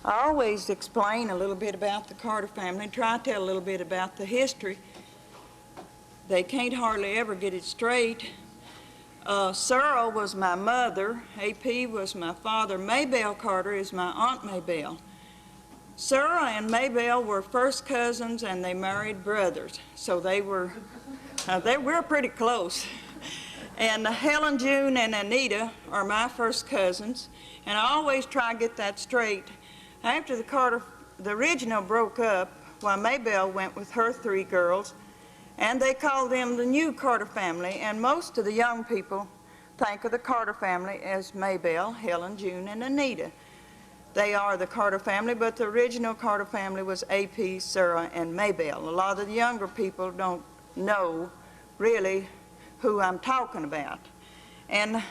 I always explain a little bit about the Carter family, try to tell a little bit about the history. They can't hardly ever get it straight. Sarah was my mother, AP was my father, Maybelle Carter is my Aunt Maybelle. Sarah and Maybelle were first cousins and they married brothers, so they were pretty close. And Helen, June, and Anita are my first cousins, and I always try to get that straight. After the original broke up, Maybelle went with her 3 girls, and they called them the new Carter family, and most of the young people think of the Carter family as Maybelle, Helen, June, and Anita. They are the Carter family, but the original Carter family was AP, Sarah, and Maybelle. A lot of the younger people don't know really who I'm talking about. And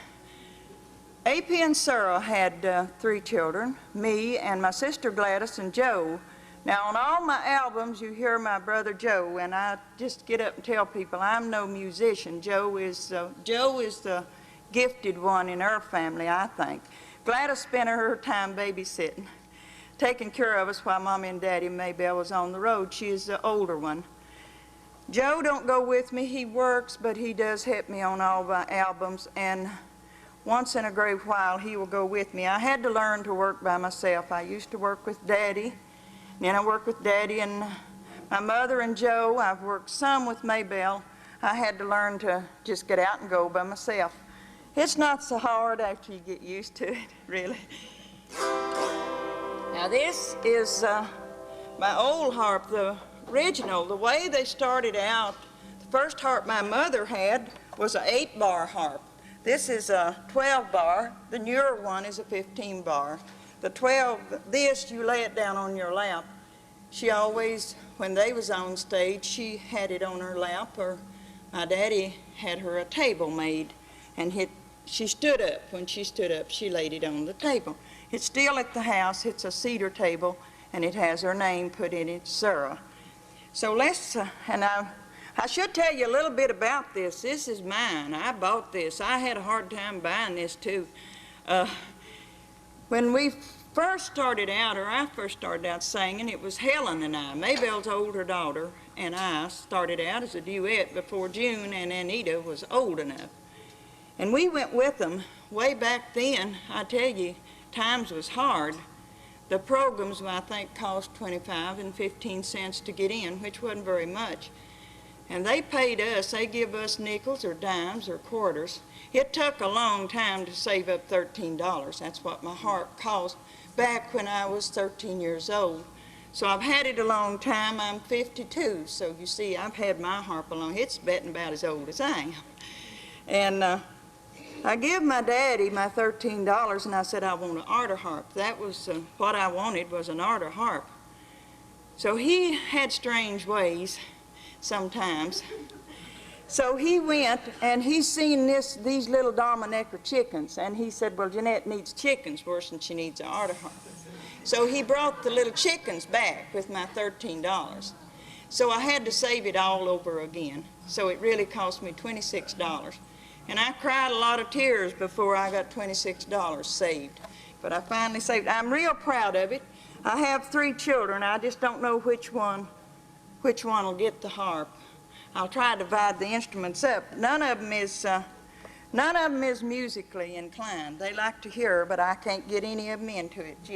AP and Sarah had 3 children, me and my sister Gladys and Joe. Now on all my albums you hear my brother Joe, and I just get up and tell people I'm no musician. Joe is the gifted one in our family, I think. Gladys spent her time babysitting, taking care of us while Mommy and Daddy Maybelle was on the road. She is the older one. Joe don't go with me, he works, but he does help me on all my albums, and once in a great while he will go with me. I had to learn to work by myself. I used to work with Daddy, then I worked with Daddy and my mother and Joe. I've worked some with Maybelle. I had to learn to just get out and go by myself. It's not so hard after you get used to it, really. Now this is my old harp, the original. The way they started out, the first harp my mother had was an 8-bar harp. This is a 12-bar. The newer one is a 15-bar. The 12, this you lay it down on your lap. She always, when they was on stage, she had it on her lap, or my daddy had her a table made, and she stood up. When she stood up, she laid it on the table. It's still at the house. It's a cedar table, and it has her name put in it, Sarah. So let's, I should tell you a little bit about this. This is mine. I bought this. I had a hard time buying this too. When we first started out, or I first started out singing, it was Helen and I, Maybelle's older daughter, and I started out as a duet before June and Anita was old enough. And we went with them way back then. I tell you, times was hard. The programs, I think, cost 25 and 15 cents to get in, which wasn't very much. And they paid us, they give us nickels or dimes or quarters. It took a long time to save up $13. That's what my harp cost back when I was 13 years old. So I've had it a long time. I'm 52, so you see I've had my harp a long. It's betting about as old as I am. And I give my daddy my $13 and I said I want an arter harp. That was what I wanted, was an arter harp. So he had strange ways sometimes. So he went and he seen these little Dominicker chickens, and he said, well, Janette needs chickens worse than she needs an arter harp. So he brought the little chickens back with my $13. So I had to save it all over again. So it really cost me $26. And I cried a lot of tears before I got $26 saved. But I finally saved it. I'm real proud of it. I have 3 children. I just don't know which one will get the harp. I'll try to divide the instruments up. None of them is musically inclined. They like to hear, but I can't get any of them into it.